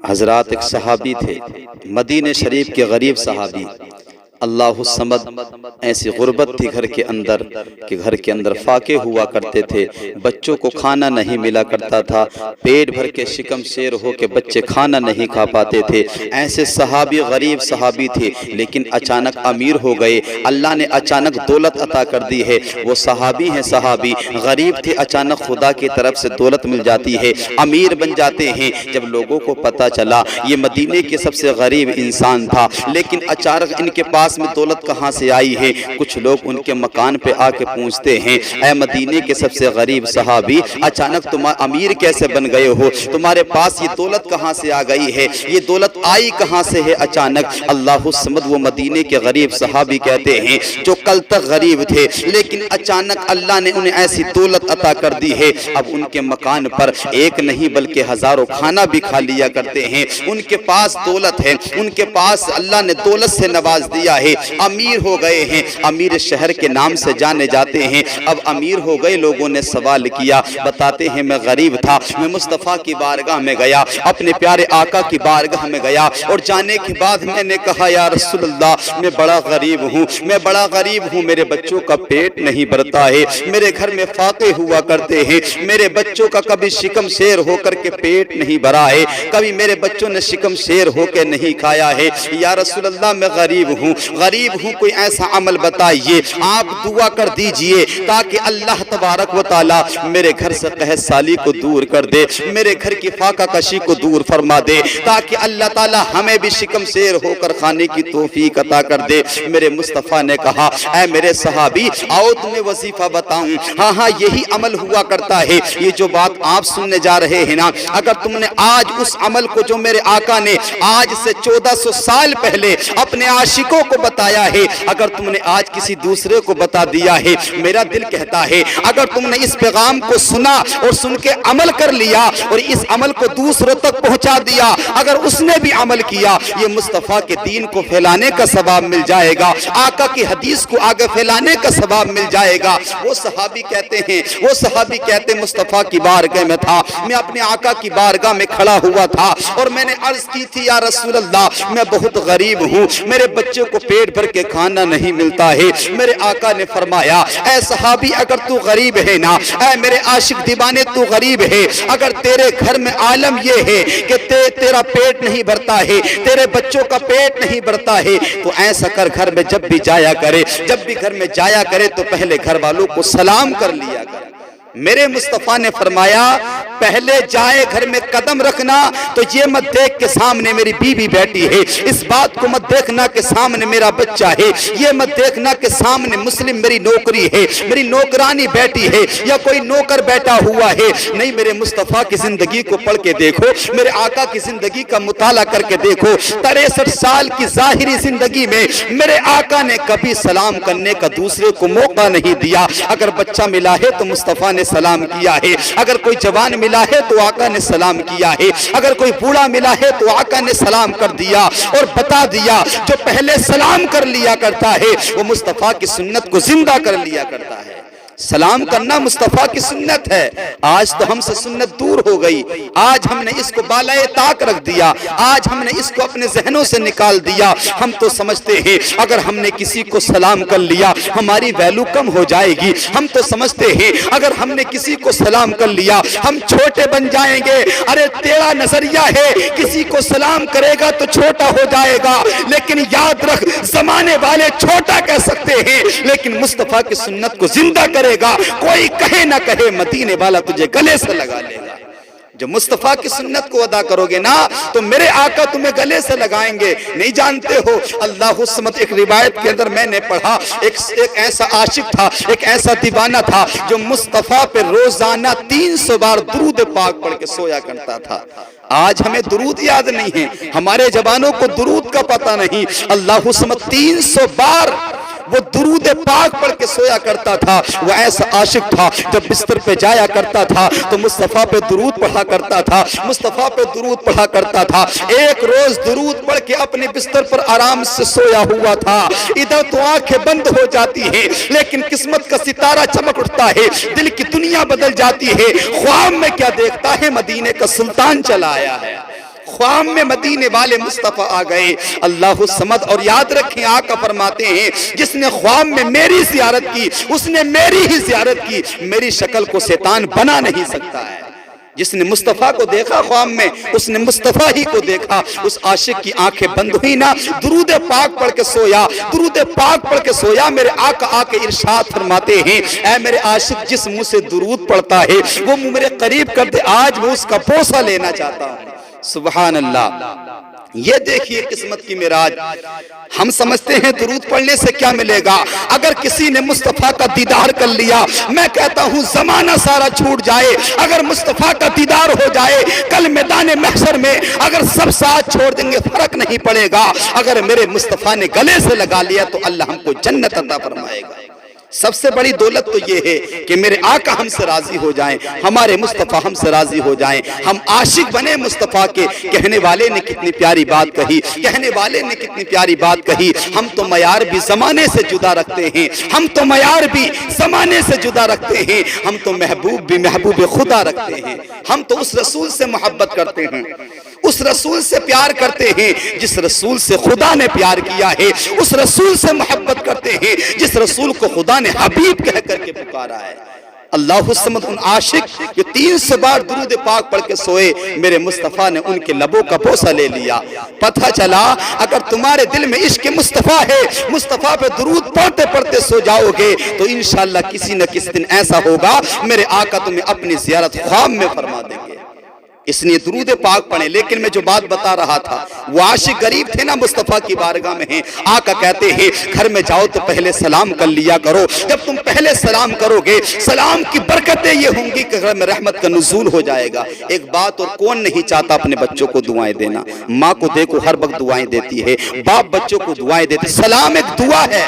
حضرات ایک صحابی تھے، مدینہ شریف کے غریب صحابی، اللہ الصمد۔ ایسی غربت تھی گھر کے اندر کہ گھر کے اندر فاقے ہوا کرتے تھے، بچوں کو کھانا نہیں ملا کرتا تھا، پیٹ بھر کے شکم شیر ہو کے بچے کھانا نہیں کھا پاتے تھے۔ ایسے صحابی غریب صحابی تھے، لیکن اچانک امیر ہو گئے، اللہ نے اچانک دولت عطا کر دی ہے۔ وہ صحابی ہیں، صحابی غریب تھے، اچانک خدا کی طرف سے دولت مل جاتی ہے، امیر بن جاتے ہیں۔ جب لوگوں کو پتا چلا یہ مدینے کے سب سے غریب انسان تھا، لیکن اچانک ان کے پاس میں دولت کہاں سے آئی ہے، کچھ لوگ ان کے مکان پہ آ کے پوچھتے ہیں، اے مدینے کے سب سے غریب صحابی، اچانک تم امیر کیسے بن گئے ہو، تمہارے پاس یہ دولت کہاں سے آ گئی ہے، یہ دولت آئی کہاں سے ہے اچانک؟ اللہ الصمد وہ مدینے کے غریب صحابی کہتے ہیں جو کل تک غریب تھے، لیکن اچانک اللہ نے انہیں ایسی دولت عطا کر دی ہے، اب ان کے مکان پر ایک نہیں بلکہ ہزاروں کھانا بھی کھا لیا کرتے ہیں۔ ان کے پاس دولت ہے، ان کے پاس اللہ نے دولت سے نواز دیا ہے، امیر ہو گئے ہیں، امیر شہر کے نام سے جانے جاتے ہیں۔ اب امیر ہو گئے، لوگوں نے سوال کیا، بتاتے ہیں میں غریب تھا، میں مصطفیٰ کی بارگاہ میں گیا، اپنے پیارے آقا کی بارگاہ میں گیا، اور جانے کے بعد میں نے کہا یا رسول اللہ میں بڑا غریب ہوں، میں بڑا غریب ہوں، میرے بچوں کا پیٹ نہیں بھرتا ہے، میرے گھر میں فاقے ہوا کرتے ہیں، میرے بچوں کا کبھی شکم شیر ہو کر کے پیٹ نہیں بھرا ہے، کبھی میرے بچوں نے شکم شیر ہو کے نہیں کھایا ہے، یا رسول اللہ میں غریب ہوں، کوئی ایسا عمل بتائیے، آپ دعا کر دیجئے تاکہ اللہ تبارک و تعالی میرے گھر سے قحط سالی کو دور کر دے، میرے گھر کی فاقہ کشی کو دور فرما دے، تاکہ اللہ تعالی ہمیں بھی شکم شیر ہو کر کھانے کی توفیق عطا کر دے۔ میرے مصطفیٰ نے کہا اے میرے صحابی آؤ تمہیں وظیفہ بتاؤں، ہاں یہی عمل ہوا کرتا ہے، یہ جو بات آپ سننے جا رہے ہیں نا، اگر تم نے آج اس عمل کو جو میرے آقا نے آج سے 1400 سال پہلے اپنے عاشقوں کو بتایا ہے، اگر تم نے آج کسی دوسرے کو بتا دیا ہے، میرا دل کہتا ہے اگر تم نے اس پیغام کو سنا اور سن کے عمل کر لیا اور اس عمل کو دوسروں تک پہنچا دیا، اگر اس نے بھی عمل کیا، یہ مصطفیٰ کے دین کو پھیلانے کا ثواب مل جائے گا، آقا کی حدیث کو آگے پھیلانے کا ثواب مل جائے گا۔ وہ صحابی کہتے ہیں مصطفیٰ کی بارگاہ میں تھا، میں اپنے آقا کی بارگاہ میں کھڑا ہوا تھا اور میں نے عرض کی تھی یا رسول اللہ میں بہت غریب ہوں، میرے بچوں کو پیٹ بھر کے کھانا نہیں ملتا ہے۔ میرے آقا نے فرمایا اے صحابی اگر تو غریب ہے نا، اے میرے عاشق دیوانے تو غریب ہے، اگر تیرے گھر میں عالم یہ ہے کہ تیرا پیٹ نہیں بھرتا ہے، تیرے بچوں کا پیٹ نہیں بھرتا ہے، تو ایسا کر گھر میں جب بھی جایا کرے تو پہلے گھر والوں کو سلام کر لیا کرے۔ میرے مصطفیٰ نے فرمایا پہلے جائے گھر میں قدم رکھنا تو یہ مت دیکھ کے سامنے میری بیوی بیٹھی ہے، اس بات کو مت دیکھنا کہ سامنے میرا بچہ ہے، یہ مت دیکھنا کہ سامنے مسلم میری نوکری ہے، میری نوکرانی بیٹھی ہے یا کوئی نوکر بیٹھا ہوا ہے، نہیں میرے مصطفیٰ کی زندگی کو پڑھ کے دیکھو، میرے آقا کی زندگی کا مطالعہ کر کے دیکھو، 63 سال کی ظاہری زندگی میں میرے آقا نے کبھی سلام کرنے کا دوسرے کو موقع نہیں دیا۔ اگر بچہ ملا ہے تو مصطفیٰ نے سلام کیا ہے، اگر کوئی جوان ملا ہے تو آقا نے سلام کیا ہے، اگر کوئی بوڑھا ملا ہے تو آقا نے سلام کر دیا اور بتا دیا جو پہلے سلام کر لیا کرتا ہے وہ مصطفیٰ کی سنت کو زندہ کر لیا کرتا ہے۔ سلام کرنا مصطفیٰ کی سنت ہے، آج تو ہم سے سنت دور ہو گئی، آج ہم نے اس کو بالائے طاق رکھ دیا، آج ہم نے اس کو اپنے ذہنوں سے نکال دیا۔ ہم تو سمجھتے ہیں اگر ہم نے کسی کو سلام کر لیا ہماری ویلو کم ہو جائے گی، ہم تو سمجھتے ہیں اگر ہم نے کسی کو سلام کر لیا ہم چھوٹے بن جائیں گے۔ ارے تیرا نظریہ ہے کسی کو سلام کرے گا تو چھوٹا ہو جائے گا، لیکن یاد رکھ زمانے والے چھوٹا کہہ سکتے ہیں لیکن مصطفیٰ کی سنت کو زندہ کرے گا، کوئی کہے نہ کہے مدینے والا تجھے گلے سے لگا لے گا۔ جو مصطفیٰ کی سنت کو ادا کرو گے نا تو میرے آقا تمہیں گلے سے لگائیں گے۔ نہیں جانتے ہو اللہ الصمد ایک روایت کے اندر میں نے پڑھا ایک ایسا عاشق تھا، ایک ایسا دیوانہ تھا جو مصطفیٰ پہ روزانہ 300 بار درود پاک پڑھ کے سویا کرتا تھا۔ آج ہمیں درود یاد نہیں ہے، ہمارے جوانوں کو درود کا پتہ نہیں۔ اللہ الصمد 300 بار وہ درود پاک پڑھ کے سویا کرتا تھا۔ وہ ایسا عاشق تھا جب بستر پہ جایا کرتا تھا تو مصطفیٰ پہ درود پڑھا کرتا تھا، مصطفیٰ پہ درود پڑھا کرتا تھا۔ ایک روز درود پڑھ کے اپنے بستر پر آرام سے سویا ہوا تھا، ادھر تو آنکھیں بند ہو جاتی ہیں لیکن قسمت کا ستارہ چمک اٹھتا ہے، دل کی دنیا بدل جاتی ہے۔ خواب میں کیا دیکھتا ہے؟ مدینے کا سلطان چلا آیا ہے۔ خواب میں مدینے والے مصطفیٰ آ گئے، اللہ الصمد۔ اور یاد رکھیں آقا فرماتے ہیں جس نے خواب میں میری زیارت کی اس نے میری ہی زیارت کی، میری شکل کو شیطان بنا نہیں سکتا ہے۔ جس نے مصطفیٰ کو دیکھا خواب میں اس نے مصطفیٰ ہی کو دیکھا، اس عاشق کی آنکھیں بند ہوئی نا، درود پاک پڑھ کے سویا، درود پاک پڑھ کے سویا۔ میرے آقا آ کے ارشاد فرماتے ہیں اے میرے عاشق جس منہ سے درود پڑھتا ہے وہ منہ میرے قریب کر دے، آج میں اس کا بوسہ لینا چاہتا ہوں۔ سبحان اللہ، یہ دیکھیے قسمت کی معراج۔ ہم سمجھتے ہیں درود پڑھنے سے کیا ملے گا، اگر کسی نے مصطفیٰ کا دیدار کر لیا، میں کہتا ہوں زمانہ سارا چھوٹ جائے، اگر مصطفیٰ کا دیدار ہو جائے کل میدان محشر میں اگر سب ساتھ چھوڑ دیں گے فرق نہیں پڑے گا، اگر میرے مصطفیٰ نے گلے سے لگا لیا تو اللہ ہم کو جنت عطا فرمائے گا۔ سب سے بڑی دولت تو یہ ہے کہ میرے آقا ہم سے راضی ہو جائیں، ہمارے مصطفیٰ ہم سے راضی ہو جائیں، ہم عاشق بنے مصطفیٰ کے۔ کہنے والے نے کتنی پیاری بات کہی، کہنے والے نے کتنی پیاری بات کہی، ہم تو معیار بھی زمانے سے جدا رکھتے ہیں، ہم تو معیار بھی زمانے سے جدا رکھتے ہیں، ہم تو محبوب بھی محبوب خدا رکھتے ہیں، ہم تو اس رسول سے محبت کرتے ہیں، اس رسول سے پیار کرتے ہیں جس رسول سے خدا نے پیار کیا ہے، اس رسول سے محبت کرتے ہیں جس رسول کو خدا نے حبیب کہہ کر کے پکارا ہے۔ اللہ الصمد، ان عاشق جو 300 بار درود پاک پڑھ کے سوئے، میرے مصطفیٰ نے ان کے لبوں کا بوسہ لے لیا۔ پتہ چلا اگر تمہارے دل میں عشق مصطفیٰ ہے، مصطفیٰ پہ درود پڑھتے پڑھتے سو جاؤ گے تو انشاءاللہ کسی نہ کسی دن ایسا ہوگا میرے آقا تمہیں اپنی زیارت خواب میں فرما دیں گے۔ اس لیے درود پاک پڑھیں۔ لیکن میں جو بات بتا رہا تھا، وہ عاشق غریب تھے نا، مصطفیٰ کی بارگاہ میں ہیں، آقا کہتے ہیں گھر میں جاؤ تو پہلے سلام کر لیا کرو، جب تم پہلے سلام کرو گے سلام کی برکتیں یہ ہوں گی کہ گھر میں رحمت کا نزول ہو جائے گا۔ ایک بات اور کون نہیں چاہتا اپنے بچوں کو دعائیں دینا، ماں کو دیکھو ہر وقت دعائیں دیتی ہے، باپ بچوں کو دعائیں دیتے، سلام ایک دعا ہے۔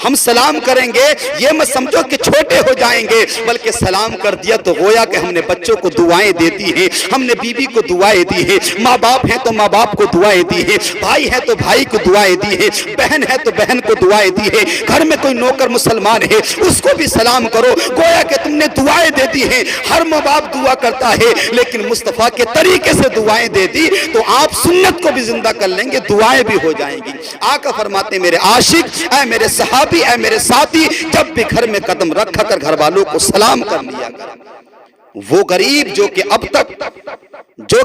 ہم سلام کریں گے یہ مت سمجھو کہ چھوٹے ہو جائیں گے، بلکہ سلام کر دیا تو گویا کہ ہم نے بچوں کو دعائیں دے دی ہیں، ہم نے بیوی کو دعائیں دی ہیں، ماں باپ ہیں تو ماں باپ کو دعائیں دی ہیں، بھائی ہے تو بھائی کو دعائیں دی ہیں، بہن ہے تو بہن کو دعائیں دی ہیں، گھر میں کوئی نوکر مسلمان ہے اس کو بھی سلام کرو، گویا کہ تم نے دعائیں دے دی ہیں۔ ہر ماں باپ دعا کرتا ہے لیکن مصطفیٰ کے طریقے سے دعائیں دے دی تو آپ سنت کو بھی زندہ کر لیں گے، دعائیں بھی ہو جائیں گی۔ آقا فرماتے میرے عاشق، اے میرے صحابی، اے میرے ساتھی، جب بھی گھر میں قدم رکھا کر گھر والوں کو سلام کر لیا کر۔ وہ غریب جو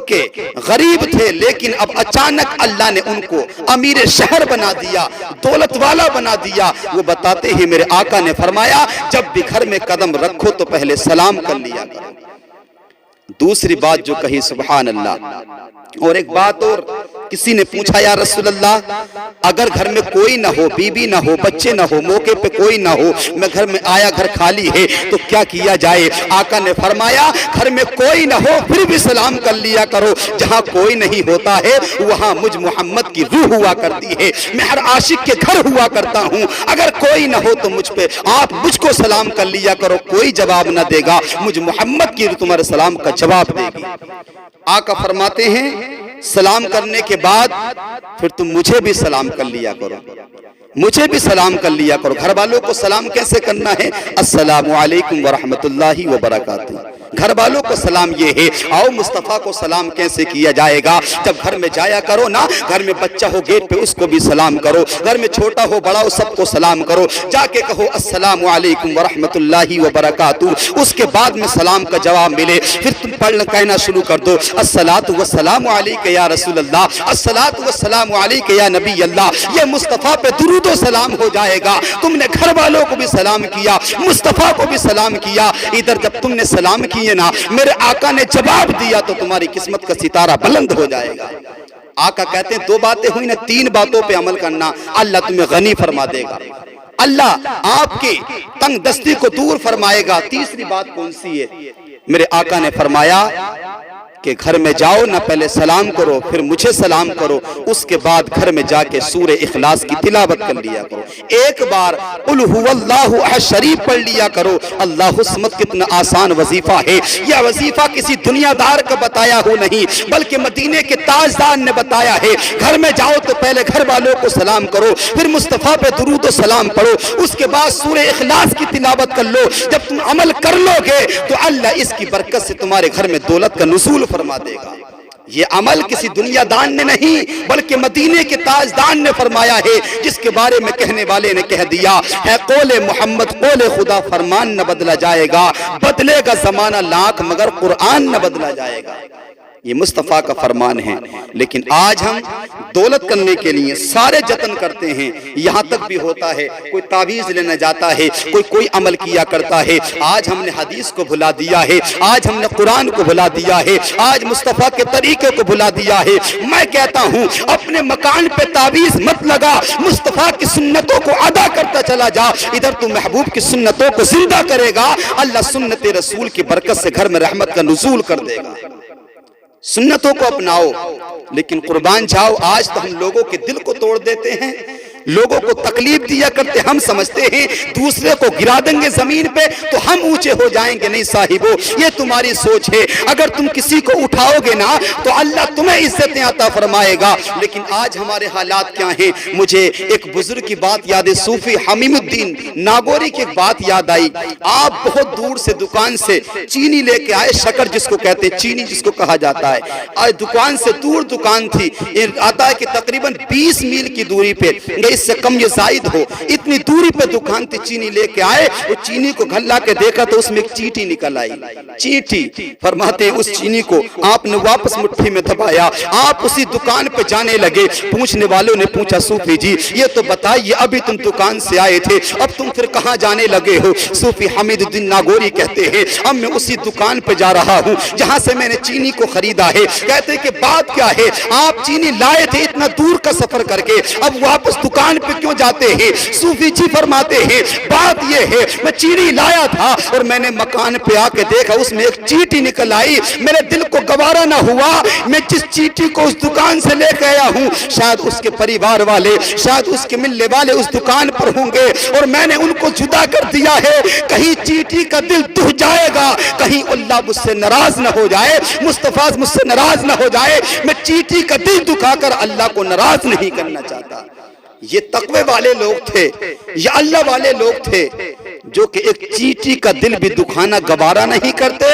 کہ غریب تھے لیکن اب اچانک اللہ نے ان کو امیر شہر بنا دیا، دولت والا بنا دیا، وہ بتاتے ہیں میرے آقا نے فرمایا جب بھی گھر میں قدم رکھو تو پہلے سلام کر لیا کرو۔ دوسری بات جو کہی سبحان اللہ۔ اور ایک بات اور، کسی نے پوچھا یا رسول اللہ اگر گھر میں کوئی نہ ہو، بیوی نہ ہو، بچے نہ ہو، موقع پہ کوئی نہ ہو، میں گھر میں آیا گھر خالی ہے تو کیا کیا جائے؟ آقا نے فرمایا گھر میں کوئی نہ ہو پھر بھی سلام کر لیا کرو، جہاں کوئی نہیں ہوتا ہے وہاں مجھ محمد کی روح ہوا کرتی ہے، میں ہر عاشق کے گھر ہوا کرتا ہوں، اگر کوئی نہ ہو تو مجھ پہ آپ مجھ کو سلام کر لیا کرو، کوئی جواب نہ دے گا، مجھ محمد کی روح تمہارے سلام کا جواب دے گی۔ آقا فرماتے ہیں سلام کرنے کے بعد پھر تم مجھے بھی سلام کر لیا کرو، مجھے بھی سلام کر لیا کرو۔ گھر والوں کو سلام کیسے کرنا ہے؟ السلام علیکم ورحمت اللہ وبرکاتہ۔ گھر والوں کو سلام یہ ہے۔ آؤ مصطفیٰ کو سلام کیسے کیا جائے گا؟ جب گھر میں جایا کرو نا، گھر میں بچہ ہو گیٹ پہ اس کو بھی سلام کرو، گھر میں چھوٹا ہو بڑا ہو سب کو سلام کرو، جا کے کہو السلام علیکم ورحمت اللہ وبرکاتہ۔ اس کے بعد میں سلام کا جواب ملے پھر تم پڑھنا کہنا شروع کر دو الصلاۃ والسلام علیک یا رسول اللہ، الصلاۃ والسلام علیک یا نبی اللہ۔ یہ مصطفیٰ پہ درود و سلام ہو جائے گا۔ تم نے گھر والوں کو بھی سلام کیا، مصطفیٰ کو بھی سلام کیا، ادھر جب تم نے سلام کیے نا میرے آقا نے جواب دیا تو تمہاری قسمت کا ستارہ بلند ہو جائے گا۔ آقا کہتے ہیں دو باتیں ہوئی نا، تین باتوں پہ عمل کرنا اللہ تمہیں غنی فرما دے گا، اللہ آپ کی تنگ دستی کو دور فرمائے گا۔ تیسری بات کون سی ہے؟ میرے آقا نے فرمایا کہ گھر میں جاؤ نہ پہلے سلام کرو پھر مجھے سلام کرو، اس کے بعد گھر میں جا کے سورہ اخلاص کی تلاوت کر لیا کرو، ایک بار قل هو اللہ احد شریف پڑھ لیا کرو۔ اللہ الصمد کتنا آسان وظیفہ ہے، یہ وظیفہ کسی دنیا دار کا بتایا ہو نہیں بلکہ مدینے کے تاجدار نے بتایا ہے۔ گھر میں جاؤ تو پہلے گھر والوں کو سلام کرو، پھر مصطفیٰ پہ درود و سلام پڑھو، اس کے بعد سورہ اخلاص کی تلاوت کر لو۔ جب تم عمل کر لو گے تو اللہ اس کی برکت سے تمہارے گھر میں دولت کا نزول فرما دے گا۔ یہ عمل کسی دنیا دان نے نہیں بلکہ مدینے کے تاجدان نے فرمایا ہے، جس کے بارے میں کہنے والے نے کہہ دیا ہے قول محمد قول خدا، فرمان نہ بدلا جائے گا، بدلے گا زمانہ لاکھ مگر قرآن نہ بدلا جائے گا۔ یہ مصطفیٰ کا فرمان ہے۔ لیکن آج ہم دولت کرنے کے لیے سارے جتن کرتے ہیں، یہاں تک بھی ہوتا ہے کوئی تعویذ لینا جاتا ہے، کوئی عمل کیا کرتا ہے۔ آج ہم نے حدیث کو بھلا دیا ہے، آج ہم نے قرآن کو بھلا دیا ہے، آج مصطفیٰ کے طریقے کو بھلا دیا ہے۔ میں کہتا ہوں اپنے مکان پہ تعویذ مت لگا، مصطفیٰ کی سنتوں کو ادا کرتا چلا جا، ادھر تو محبوب کی سنتوں کو زندہ کرے گا، اللہ سنت رسول کی برکت سے گھر میں رحمت کا نزول کر دے گا۔ سنتوں کو اپناؤ، لیکن قربان جاؤ آج تو ہم لوگوں کے دل کو توڑ دیتے ہیں، لوگوں کو تکلیف دیا کرتے، ہم سمجھتے ہیں دوسرے کو گرا دیں گے زمین پہ تو ہم اونچے ہو جائیں گے۔ نہیں صاحبو، یہ تمہاری سوچ ہے، اگر تم کسی کو اٹھاؤ گے نا تو اللہ تمہیں عزتیں عطا فرمائے گا۔ لیکن آج ہمارے حالات کیا ہیں؟ مجھے ایک بزرگ کی بات یاد ہے، صوفی حمیم الدین ناگوری کی ایک بات یاد آئی۔ آپ بہت دور سے دکان سے چینی لے کے آئے، شکر جس کو کہتے ہیں، چینی جس کو کہا جاتا ہے، آج دکان سے دور دکان تھی، آتا ہے کہ تقریباً 20 میل کی دوری پہ، اس سے کم یہ زائد ہو، اتنی دوری پہ دکان تھی، چینی لے کے آئے، وہ چینی کو گھلا کے دیکھا تو اس میں ایک چیٹی نکل آئی۔ چیٹی فرماتے ہیں اس چینی کو آپ نے واپس مٹھی میں دبایا، آپ اسی دکان پہ جانے لگے۔ پوچھنے والوں نے پوچھا صوفی جی یہ تو بتائیے، ابھی تم دکان سے آئے تھے، اب تم پھر کہاں جانے لگے ہو؟ صوفی حمید الدین ناگوری کہتے ہیں اب میں اسی دکان پہ جا رہا ہوں جہاں سے میں نے چینی کو خریدا ہے۔ کہتے ہیں کہ بات کیا ہے، آپ چینی لائے تھے اتنا دور کا سفر کر کے، اب واپس دکان پہ کیوں جاتے ہیں؟ صوفی جی فرماتے ہیں بات یہ ہے میں چینی لایا تھا اور میں نے مکان پہ آ کے دیکھا اس میں ایک چیٹی نکل آئی، میرے دل کو گوارا نہ ہوا، میں جس چیٹی کو اس دکان سے لے کے آیا ہوں شاید اس کے پریوار والے، شاید اس کے ملنے والے اس دکان پر ہوں گے اور میں نے ان کو جدا کر دیا ہے، کہیں چیٹی کا دل دہ جائے گا، کہیں اللہ مجھ سے ناراض نہ ہو جائے، مصطفیٰ مجھ سے ناراض نہ ہو جائے، میں چیٹی کا دل دکھا کر اللہ کو ناراض نہیں کرنا چاہتا۔ یہ تقوی والے لوگ تھے، یہ اللہ والے لوگ تھے جو کہ ایک چیٹی کا دل بھی دکھانا گوارا نہیں کرتے۔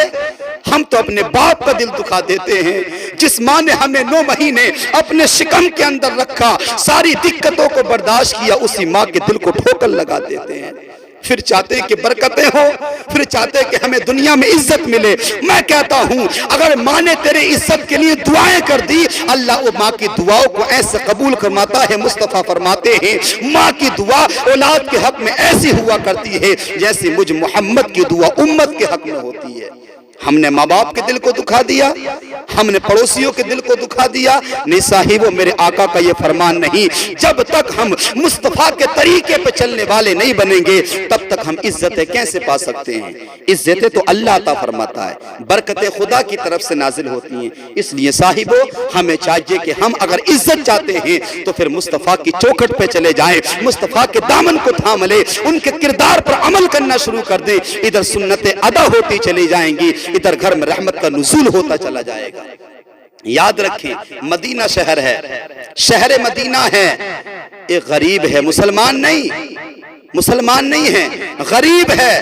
ہم تو اپنے باپ کا دل دکھا دیتے ہیں، جس ماں نے ہمیں 9 مہینے اپنے شکم کے اندر رکھا، ساری دقتوں کو برداشت کیا، اسی ماں کے دل کو ٹھوکر لگا دیتے ہیں۔ پھر چاہتے ہیں کہ برکتیں ہو، پھر چاہتے ہیں کہ ہمیں دنیا میں عزت ملے۔ میں کہتا ہوں اگر ماں نے تیرے عزت کے لیے دعائیں کر دی، اللہ وہ ماں کی دعاؤں کو ایسے قبول فرماتا ہے۔ مصطفیٰ فرماتے ہیں ماں کی دعا اولاد کے حق میں ایسی ہوا کرتی ہے جیسے مجھ محمد کی دعا امت کے حق میں ہوتی ہے۔ ہم نے ماں باپ کے دل کو دکھا دیا، ہم نے پڑوسیوں کے دل کو دکھا دیا۔ نہیں صاحبو، میرے آقا کا یہ فرمان نہیں، جب تک ہم مصطفیٰ کے طریقے پہ چلنے والے نہیں بنیں گے تب تک ہم عزتیں کیسے پا سکتے ہیں؟ عزتیں تو اللہ عطا فرماتا ہے، برکتیں خدا کی طرف سے نازل ہوتی ہیں۔ اس لیے صاحبو ہمیں چاہیے کہ ہم اگر عزت چاہتے ہیں تو پھر مصطفیٰ کی چوکھٹ پہ چلے جائیں، مصطفیٰ کے دامن کو تھام لیں، ان کے کردار پر عمل کرنا شروع کر دیں، ادھر سنتیں ادا ہوتی چلی جائیں گی، ادھر گھر میں رحمت کا نزول ہوتا چلا جائے گا۔ یاد رکھیں مدینہ شہر ہے، شہر مدینہ ہے، ایک غریب ہے، مسلمان نہیں ہے، غریب ہے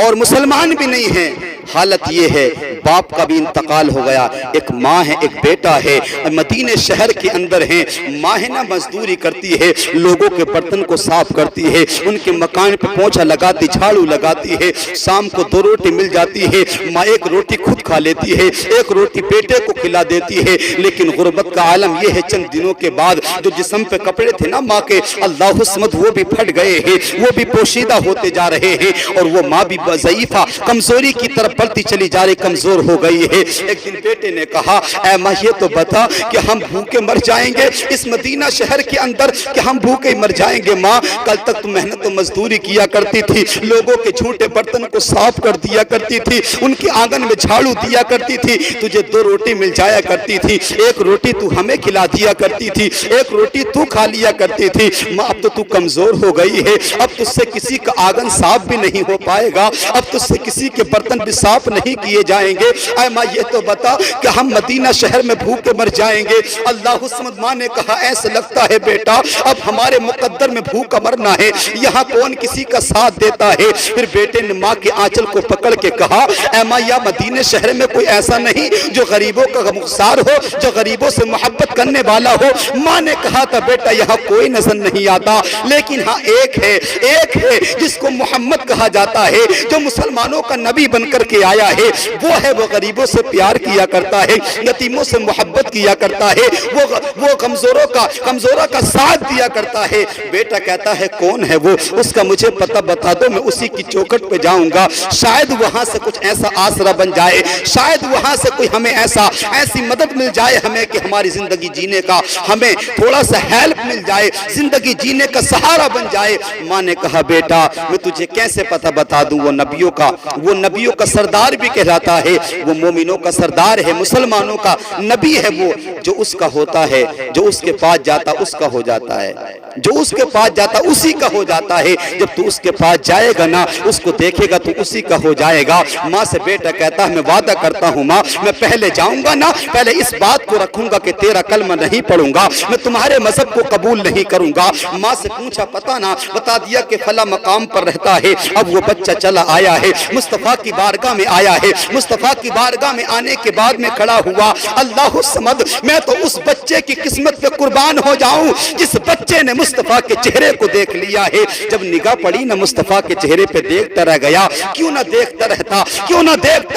اور مسلمان بھی نہیں ہے۔ حالت یہ ہے باپ کا بھی انتقال ہو گیا، ایک ماں ہے ایک بیٹا ہے، مدینہ شہر کے اندر ہیں، ماں ہے نا مزدوری کرتی ہے، لوگوں کے برتن کو صاف کرتی ہے، ان کے مکان پہ پونچھا لگاتی، جھاڑو لگاتی ہے، شام کو 2 روٹی مل جاتی ہے، ماں ایک روٹی خود کھا لیتی ہے، ایک روٹی بیٹے کو کھلا دیتی ہے۔ لیکن غربت کا عالم یہ ہے چند دنوں کے بعد جو جسم پہ کپڑے تھے نا ماں کے، اللہ الصمد وہ بھی پھٹ گئے ہیں، وہ بھی پوشیدہ ہوتے جا رہے ہیں اور وہ ماں بھی ضعیفہ کمزوری کی طرف بڑھتی چلی جا رہی، کمزور ہو گئی ہے۔ ایک دن بیٹے نے کہا اے ماں یہ تو بتا کہ ہم بھوکے مر جائیں گے اس مدینہ شہر کے اندر، کہ ہم بھوکے مر جائیں گے؟ ماں کل تک تو محنت و مزدوری کیا کرتی تھی، لوگوں کے جھوٹے برتن کو صاف کر دیا کرتی تھی، ان کے آنگن میں جھاڑو دیا کرتی تھی، تجھے 2 روٹی مل جایا کرتی تھی، ایک روٹی تو ہمیں کھلا دیا کرتی تھی، ایک روٹی تو کھا لیا کرتی تھی۔ ماں اب تو کمزور ہو گئی ہے، اب تجھ سے کسی کا آنگن صاف بھی نہیں ہو پائے گا، اب تجھ سے کسی کے برتن بھی صاف نہیں کیے جائیں گے۔ اے ماں یہ تو بتا کہ ہم مدینہ شہر میں بھوکے مر جائیں گے۔ اللہ الصمد ماں نے کہا ایسا لگتا ہے بیٹا اب ہمارے مقدر میں بھوکا مرنا ہے، یہاں کون کسی کا ساتھ دیتا ہے؟ پھر بیٹے نے ماں کے آنچل کو پکڑ کے کہا اے ماں یا مدینہ شہر میں کوئی ایسا نہیں جو غریبوں کا غمخوار ہو، جو غریبوں سے محبت کرنے والا ہو؟ ماں نے کہا تھا بیٹا یہاں کوئی نظر نہیں آتا، لیکن ہاں ایک ہے جس کو محمد کہا جاتا ہے، جو مسلمانوں کا نبی بن کر کے آیا ہے، وہ غریبوں سے پیار کیا کرتا ہے، یتیموں سے محبت کیا کرتا ہے، وہ کمزوروں کا ساتھ دیا کرتا ہے۔ بیٹا کہتا ہے کون ہے وہ؟ اس کا مجھے پتہ بتا دو، میں اسی کی چوکھٹ پہ جاؤں گا، شاید وہاں سے کچھ ایسا آسرا بن جائے، شاید وہاں سے کوئی ہمیں ایسی مدد مل جائے ہمیں کہ ہماری زندگی جینے کا ہمیں تھوڑا سا ہیلپ مل جائے، زندگی جینے کا سہارا بن جائے۔ ماں نے کہا بیٹا میں تجھے کیسے پتہ بتا دوں، وہ نبیوں کا سردار بھی کہلاتا ہے، وہ مومنوں کا سردار ہے، مسلمانوں کا نبی ہے، وہ جو اس کا ہوتا ہے، جو اس کے پاس جاتا اس کا ہو جاتا ہے، جو اس کے پاس جاتا اسی کا ہو جاتا ہے، جب تو اس کے پاس جائے گا نا اس کو دیکھے گا تو اسی کا ہو جائے گا۔ ماں سے بیٹا کہتا ہے میں وعدہ کرتا ہوں ماں میں پہلے جاؤں گا نا، پہلے اس بات کو رکھوں گا کہ تیرا کلمہ نہیں پڑھوں گا، میں تمہارے مذہب کو قبول نہیں کروں گا۔ ماں سے پوچھا پتہ نہ، بتا دیا کہ فلاں مقام پر رہتا ہے۔ اب وہ بچہ چلا آیا ہے، مصطفیٰ کی بارگاہ میں آیا ہے، مصطفیٰ کی بارگاہ میں آنے کے بعد میں کھڑا ہوا، اللہ الصمد میں تو اس بچے کی قسمت پہ قربان ہو جاؤں جس بچے نے مصطفیٰ کے چہرے کو دیکھ لیا ہے۔ جب نگاہ پڑی نہ مصطفیٰ کے چہرے پہ دیکھتا رہ گیا، کیوں نہ دیکھتا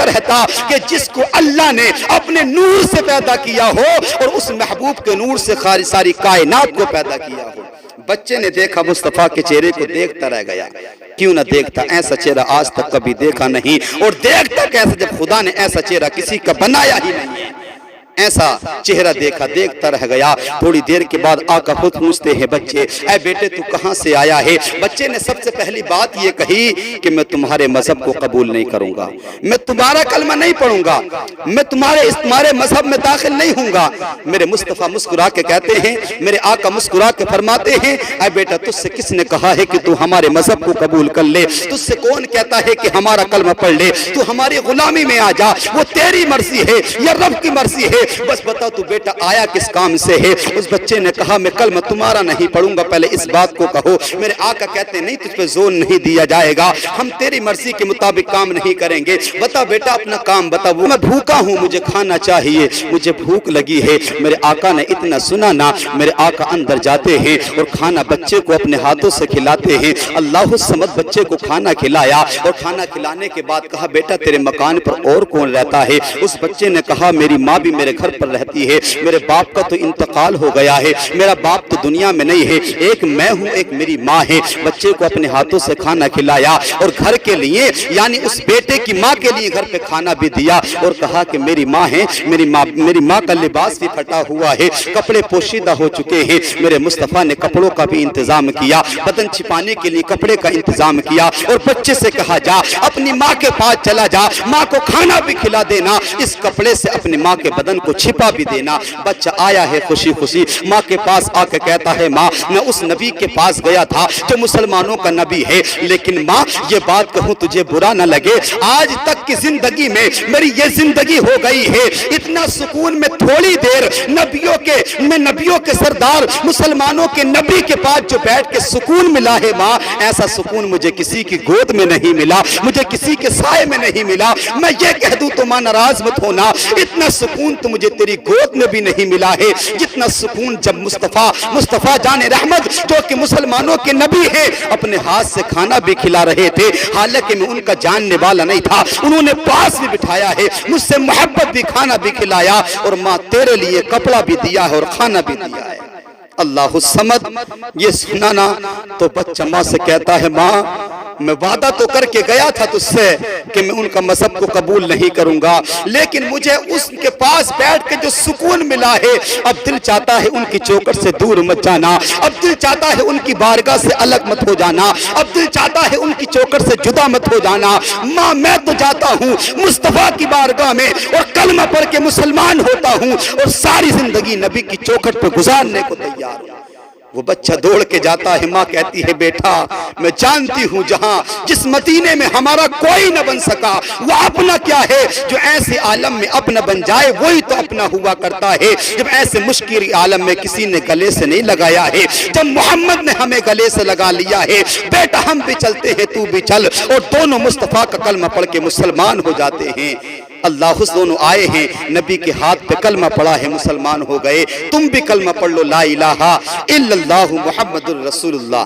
رہتا کہ جس کو اللہ نے اپنے نور سے پیدا کیا ہو اور اس محبوب کے نور سے ساری کائنات کو پیدا کیا ہو۔ بچے نے دیکھا مصطفیٰ کے چہرے کو دیکھتا رہ گیا، کیوں نہ دیکھتا، ایسا چہرہ آج تک کبھی دیکھا نہیں، اور دیکھتا کیسے جب خدا نے ایسا چہرہ کسی کا بنایا ہی نہیں ہے۔ ایسا چہرہ دیکھتا رہ گیا۔ تھوڑی دیر کے بعد آقا خود پوچھتے ہیں بچے اے بیٹے تو کہاں سے آیا ہے؟ بچے نے سب سے پہلی بات یہ کہی کہ میں تمہارے مذہب کو قبول نہیں کروں گا، میں تمہارا کلمہ نہیں پڑھوں گا، میں تمہارے مذہب میں داخل نہیں ہوں گا۔ میرے مصطفیٰ مسکرا کے کہتے ہیں، میرے آقا مسکرا کے فرماتے ہیں اے بیٹا تجھ سے کس نے کہا ہے کہ تو ہمارے مذہب کو قبول کر لے؟ تجھ سے کون کہتا ہے کہ ہمارا کلمہ پڑھ لے؟ تو ہماری غلامی میں آ جا، وہ تیری مرضی ہے یا رب کی مرضی ہے، بس بتا تو بیٹا آیا کس کام سے ہے؟ اس بچے نے کہا میں کلمہ تمہارا نہیں پڑھوں گا، پہلے اس بات کو کہو۔ میرے آقا کہتے ہیں نہیں تجھ پہ زور نہیں دیا جائے گا، ہم تیری مرضی کے مطابق کام نہیں کریں گے، بتا بیٹا اپنا کام بتا۔ وہ میں بھوکا ہوں، مجھے کھانا چاہیے، مجھے بھوک لگی ہے۔ میرے آقا نے اتنا سنا نا، میرے آقا اندر جاتے ہیں اور کھانا بچے کو اپنے ہاتھوں سے کھلاتے ہیں۔ اللہ الصمد بچے کو کھانا کھلایا اور کھانا کھلانے کے بعد کہا بیٹا تیرے مکان پر اور کون رہتا ہے؟ اس بچے نے کہا میری ماں بھی میرے گھر پر رہتی ہے، میرے باپ کا تو انتقال ہو گیا ہے، میرا باپ تو دنیا میں نہیں ہے، ایک میں ہوں ایک میری ماں ہے۔ بچے کو اپنے ہاتھوں سے کھانا کھلایا اور گھر کے لیے یعنی اس بیٹے کی ماں کے لیے گھر پہ کھانا بھی دیا اور کہا کہ میری ماں ہے، میری ماں کا لباس بھی پھٹا ہوا ہے، کپڑے پوشیدہ ہو چکے ہیں۔ میرے مصطفیٰ نے کپڑوں کا بھی انتظام کیا، بدن چھپانے کے لیے کپڑے کا انتظام کیا اور بچے سے کہا جا اپنی ماں کے پاس چلا جا، ماں کو کھانا بھی کھلا دینا، اس کپڑے سے اپنی ماں کے بدن کو چھپا بھی دینا۔ بچہ آیا ہے خوشی خوشی، ماں کے پاس آ کے کہتا ہے ماں میں اس نبی کے پاس گیا تھا جو مسلمانوں کا نبی ہے، لیکن ماں یہ بات کہوں تجھے برا نہ لگے، آج تک کی زندگی میں میری یہ زندگی ہو گئی ہے اتنا سکون میں تھوڑی دیر نبیوں کے سردار مسلمانوں کے نبی کے پاس جو بیٹھ کے سکون ملا ہے ماں، ایسا سکون مجھے کسی کی گود میں نہیں ملا، مجھے کسی کے سائے میں نہیں ملا۔ میں یہ کہہ دوں تو ماں ناراض مت ہونا، اتنا سکون تو مجھے تیری گود میں بھی نہیں ملا ہے جتنا سکون جب مصطفیٰ جان رحمت جو کہ مسلمانوں کے نبی ہیں اپنے ہاتھ سے کھانا بھی کھلا رہے تھے، حالانکہ میں ان کا جاننے والا نہیں تھا، انہوں نے پاس بھی بٹھایا ہے، مجھ سے محبت بھی، کھانا بھی کھلایا اور ماں تیرے لیے کپڑا بھی دیا ہے اور کھانا بھی دیا ہے۔ اللہ الصمد یہ سنانا تو بچہ ماں سے کہتا ہے ماں میں وعدہ تو کر کے گیا تھا تجھ سے کہ میں ان کا مذہب کو قبول نہیں کروں گا، لیکن مجھے اس کے پاس بیٹھ کے جو سکون ملا ہے اب دل چاہتا ہے ان کی چوکھٹ سے دور مت جانا، اب دل چاہتا ہے ان کی بارگاہ سے الگ مت ہو جانا، اب دل چاہتا ہے ان کی چوکھٹ سے جدا مت ہو جانا۔ ماں میں تو جاتا ہوں مصطفیٰ کی بارگاہ میں اور کلمہ پڑھ کے مسلمان ہوتا ہوں اور ساری زندگی نبی کی چوکھٹ پہ گزارنے کو تیار ہوں۔ وہ بچہ دوڑ کے جاتا ہے، ماں کہتی ہے بیٹا میں جانتی ہوں جہاں جس مدینے میں ہمارا کوئی نہ بن سکا وہ اپنا کیا ہے، جو ایسے عالم میں اپنا بن جائے وہی تو اپنا ہوا کرتا ہے۔ جب ایسے مشکل عالم میں کسی نے گلے سے نہیں لگایا ہے، جب محمد نے ہمیں گلے سے لگا لیا ہے، بیٹا ہم بھی چلتے ہیں تو بھی چل، اور دونوں مصطفیٰ کا کلمہ پڑھ کے مسلمان ہو جاتے ہیں۔ اللہ اس دونوں آئے ہیں، نبی کے ہاتھ پہ کلمہ پڑھا ہے، مسلمان ہو گئے۔ تم بھی کلمہ پڑھ لو، لا الہ الا اللہ محمد الرسول اللہ۔